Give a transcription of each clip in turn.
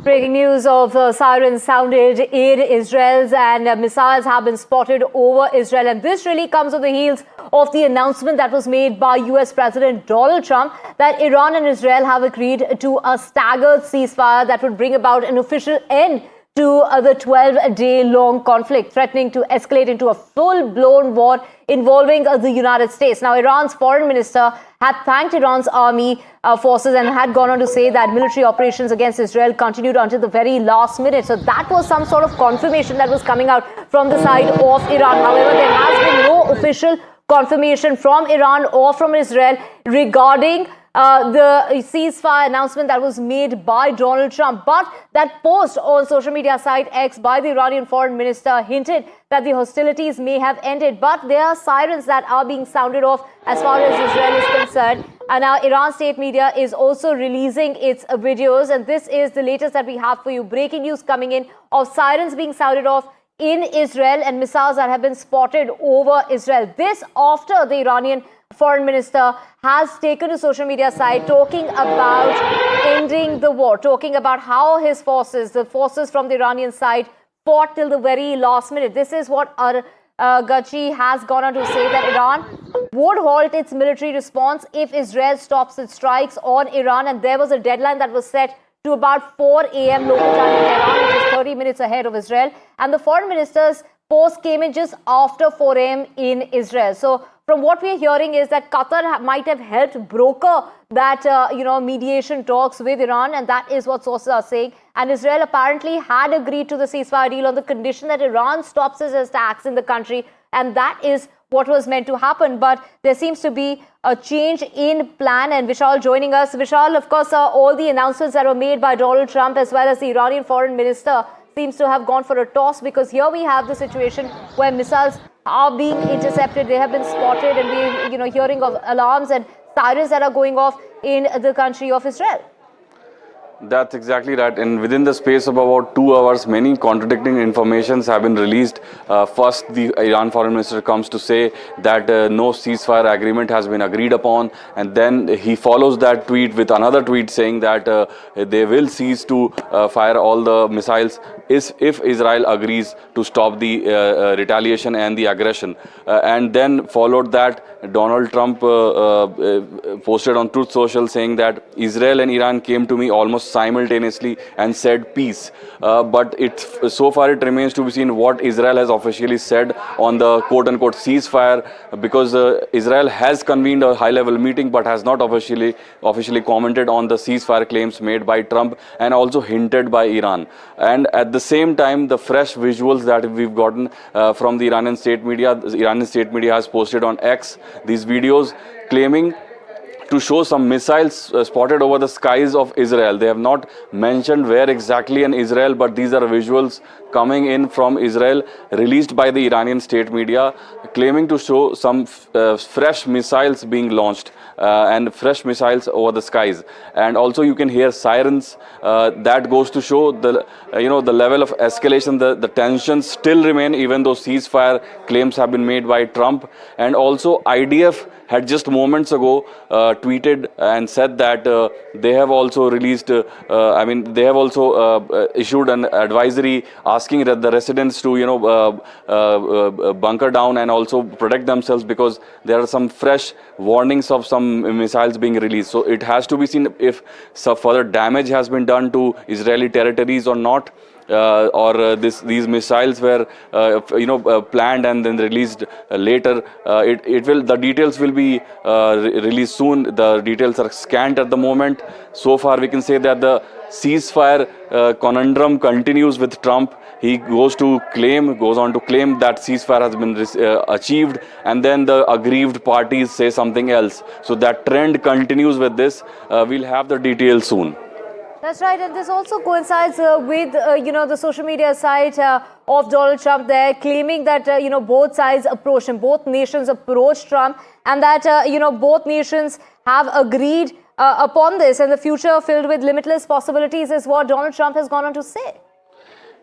Breaking news of sirens sounded in Israel, and missiles have been spotted over Israel. And this really comes on the heels of the announcement that was made by US President Donald Trump that Iran and Israel have agreed to a staggered ceasefire that would bring about an official end to the 12-day-long conflict, threatening to escalate into a full-blown war involving the United States. Now, Iran's foreign minister had thanked Iran's army forces and had gone on to say that military operations against Israel continued until the very last minute. So that was some sort of confirmation that was coming out from the side of Iran. However, there has been no official confirmation from Iran or from Israel regarding the ceasefire announcement that was made by Donald Trump. But that post on social media site X by the Iranian foreign minister hinted that the hostilities may have ended. But there are sirens that are being sounded off as far as Israel is concerned. And now Iran state media is also releasing its videos. And this is the latest that we have for you. Breaking news coming in of sirens being sounded off in Israel and missiles that have been spotted over Israel. This after the Iranian foreign minister has taken to social media site talking about ending the war, talking about how his forces, the forces from the Iranian side, fought till the very last minute. This is what Gachi has gone on to say, that Iran would halt its military response if Israel stops its strikes on Iran. And there was a deadline that was set to about 4 a.m. local time in Tehran, which is 30 minutes ahead of Israel. And the foreign minister's post came in just after 4 a.m. in Israel. So from what we are hearing is that Qatar might have helped broker that, mediation talks with Iran, and that is what sources are saying. And Israel apparently had agreed to the ceasefire deal on the condition that Iran stops its attacks in the country, and that is what was meant to happen. But there seems to be a change in plan. And Vishal joining us. Vishal, of course, all the announcements that were made by Donald Trump as well as the Iranian foreign minister seems to have gone for a toss, because here we have the situation where missiles are being intercepted. They have been spotted, and we're hearing of alarms and sirens that are going off in the country of Israel. That's exactly right. And within the space of about 2 hours, many contradicting informations have been released. First, the Iran foreign minister comes to say that no ceasefire agreement has been agreed upon. And then he follows that tweet with another tweet saying that they will cease to fire all the missiles if Israel agrees to stop the retaliation and the aggression. And then followed that, Donald Trump posted on Truth Social saying that Israel and Iran came to me almost simultaneously and said peace. But so far it remains to be seen what Israel has officially said on the quote-unquote ceasefire, because Israel has convened a high-level meeting but has not officially commented on the ceasefire claims made by Trump and also hinted by Iran. And at the same time, the fresh visuals that we've gotten from the Iranian state media has posted on X these videos claiming to show some missiles spotted over the skies of Israel. They have not mentioned where exactly in Israel, but these are visuals coming in from Israel released by the Iranian state media, claiming to show some fresh missiles being launched and fresh missiles over the skies. And also you can hear sirens. That goes to show the level of escalation. The tensions still remain, even though ceasefire claims have been made by Trump. And also IDF had just moments ago tweeted and said that they have also released, they have also issued an advisory asking the residents to, bunker down and also protect themselves, because there are some fresh warnings of some missiles being released. So it has to be seen if some further damage has been done to Israeli territories or not. These missiles were planned and then released later. The details will be released soon. The details are scant at the moment. So far we can say that the ceasefire conundrum continues with Trump. He goes on to claim that ceasefire has been achieved, and then the aggrieved parties say something else. So that trend continues with this. We'll have the details soon. That's right, and this also coincides with the social media site of Donald Trump there, claiming that both sides approached him, both nations approached Trump, and that both nations have agreed upon this, and the future filled with limitless possibilities is what Donald Trump has gone on to say.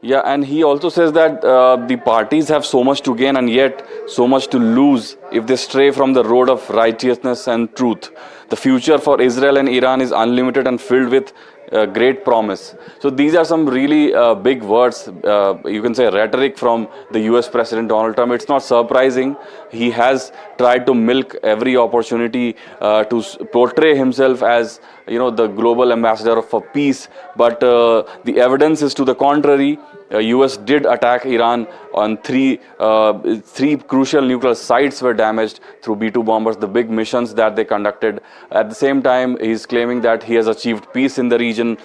Yeah, and he also says that the parties have so much to gain and yet so much to lose if they stray from the road of righteousness and truth. The future for Israel and Iran is unlimited and filled with great promise. So these are some really big words, you can say rhetoric from the US President Donald Trump. It's not surprising. He has tried to milk every opportunity to portray himself as the global ambassador for peace, but the evidence is to the contrary. US did attack Iran on three crucial nuclear sites were damaged through B-2 bombers, the big missions that they conducted. At the same time, he's claiming that he has achieved peace in the region,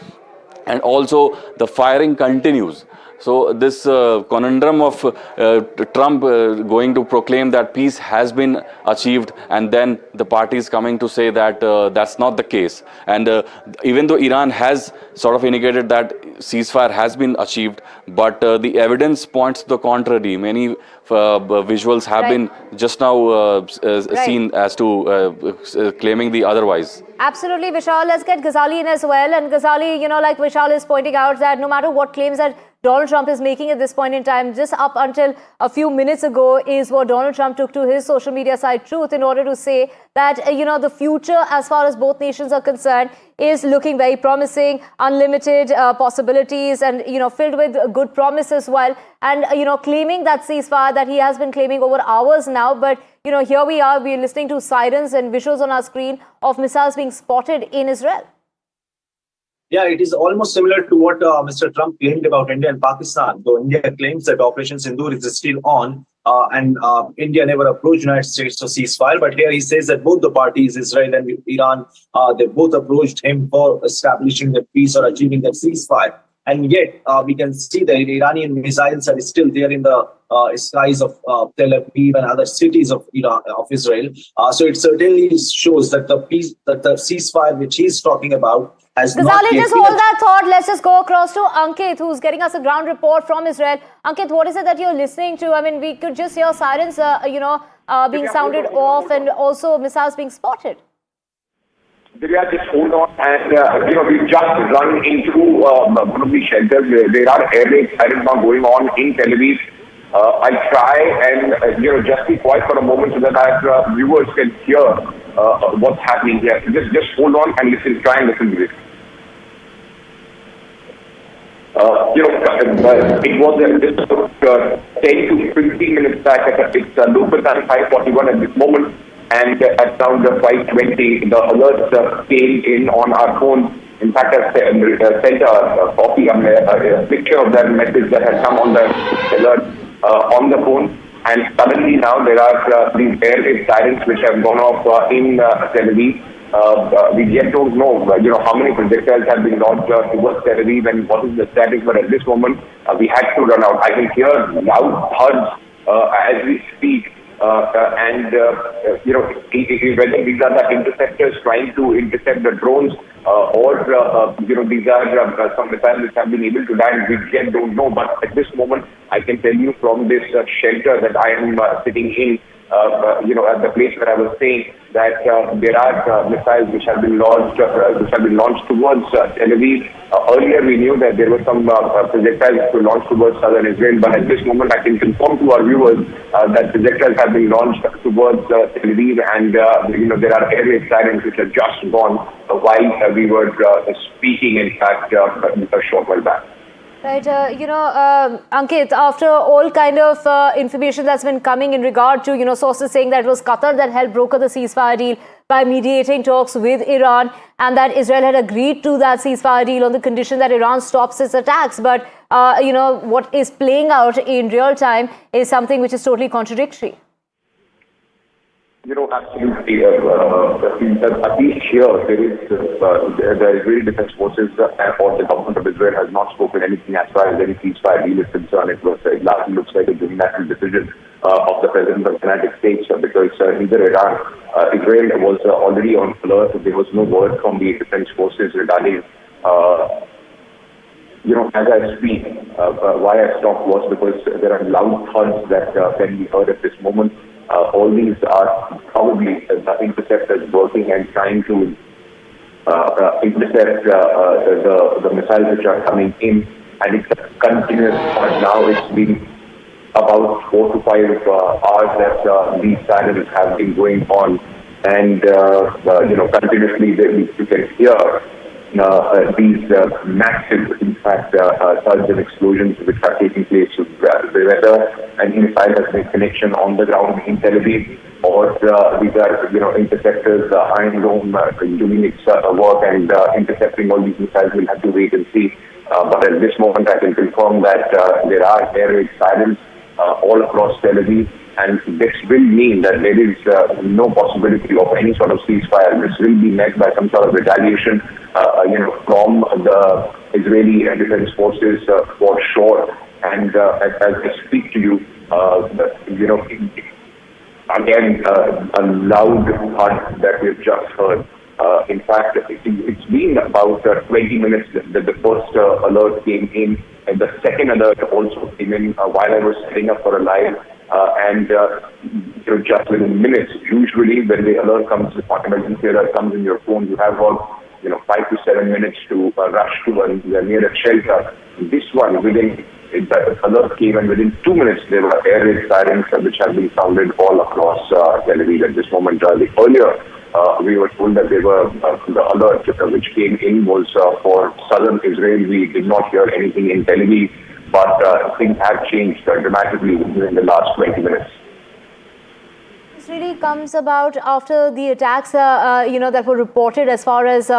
and also the firing continues. So this conundrum of Trump going to proclaim that peace has been achieved, and then the parties coming to say that that's not the case. And even though Iran has sort of indicated that ceasefire has been achieved, but the evidence points to the contrary. Many visuals have been just now seen as to claiming the otherwise. Absolutely, Vishal. Let's get Ghazali in as well. And Ghazali, like Vishal is pointing out, that no matter what claims that Donald Trump is making at this point in time, just up until a few minutes ago is what Donald Trump took to his social media site Truth in order to say that, the future as far as both nations are concerned is looking very promising, unlimited possibilities, and, filled with good promise as well. And, claiming that ceasefire that he has been claiming over hours now. But, here we are listening to sirens and visuals on our screen of missiles being spotted in Israel. Yeah, it is almost similar to what Mr. Trump claimed about India and Pakistan, though India claims that Operation Sindoor is still on and India never approached United States for ceasefire. But here he says that both the parties, Israel and Iran, they both approached him for establishing the peace or achieving the ceasefire. And yet we can see that Iranian missiles are still there in the skies of Tel Aviv and other cities of Israel. So it certainly shows that the peace, that the ceasefire which he's talking about has not Ghazali, yet just hold that thought. Let's just go across to Ankit, who's getting us a ground report from Israel. Ankit, what is it that you're listening to? I mean, we could just hear sirens, being sounded off, and also missiles being spotted. Divya, just hold on, and we've just run into one of the shelters. There are air raids now going on in Tel Aviv. I'll try and just be quiet for a moment so that our viewers can hear what's happening here. Just hold on and listen. Try and listen to this. It was just 10 to 15 minutes back. It's local time 5:41 at this moment. And at around 5:20, the alerts came in on our phone. In fact, I sent a copy, a picture of that message that had come on the alert on the phone. And suddenly now there are these air raid sirens which have gone off in Tel Aviv. We yet don't know, how many projectiles have been launched towards Tel Aviv and what is the status. But at this moment, we had to run out. I can hear loud thuds as we speak. Whether these are the interceptors trying to intercept the drones or these are some missiles which have been able to land, we yet don't know. But at this moment, I can tell you from this shelter that I am sitting in, at the place where I was staying, that there are missiles which have been launched towards Tel Aviv. Earlier, we knew that there were some projectiles to launch towards southern Israel, but at this moment, I can confirm to our viewers that projectiles have been launched towards Tel Aviv, and there are air raid sirens which have just gone while we were speaking. In fact, a short while back. Right, Ankit, after all kind of information that's been coming in regard to, sources saying that it was Qatar that helped broker the ceasefire deal by mediating talks with Iran, and that Israel had agreed to that ceasefire deal on the condition that Iran stops its attacks. But, what is playing out in real time is something which is totally contradictory. Absolutely. At least here, the Israeli Defense Forces or the government of Israel has not spoken anything as far as any ceasefire deal is concerned. It largely looks like a unilateral decision of the President of the United States, because neither Israel was already on alert. There was no word from the Defense Forces regarding As I speak, why I stopped was because there are loud thuds that can be heard at this moment. All these are probably the interceptors working and trying to intercept the missiles which are coming in, and it's a continuous thud. Now it's been about 4 to 5 hours that these sirens have been going on, and continuously you can hear these massive, in fact, thuds and explosions which are taking place. Whether an missile has made connection on the ground in Tel Aviv, or these are interceptors, Iron Dome doing its work and intercepting all these missiles, we'll have to wait and see. But at this moment, I can confirm that there are air raid sirens all across Tel Aviv, and this will mean that there is no possibility of any sort of ceasefire. This will be met by some sort of retaliation, from the Israeli defense forces for sure. And as I speak to you, again, a loud thud that we've just heard. In fact, it's been about 20 minutes that the first alert came in, and the second alert also came in while I was setting up for a live. And just within minutes, usually when the alert comes, the emergency alert comes in your phone, you have about 5 to 7 minutes to rush to the nearest shelter. This one, the alert came, and within 2 minutes there were air raid sirens which have been sounded all across Tel Aviv at this moment. Earlier, we were told that the alert which came in was for southern Israel. We did not hear anything in Tel Aviv, but things have changed dramatically in the last 20 minutes. This really comes about after the attacks, that were reported, as far as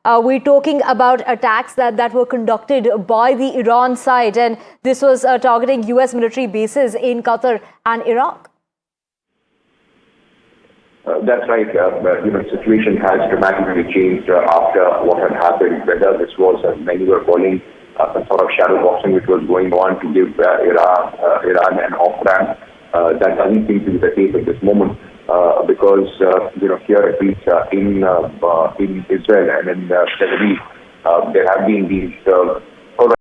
we're talking about attacks that were conducted by the Iran side, and this was targeting US military bases in Qatar and Iraq. That's right. The situation has dramatically changed after what had happened. Whether this was, many were calling, some sort of shadow boxing which was going on to give Iran an off-ramp. That doesn't seem to be the case at this moment, because here at least in Israel and in Tel Aviv, there have been these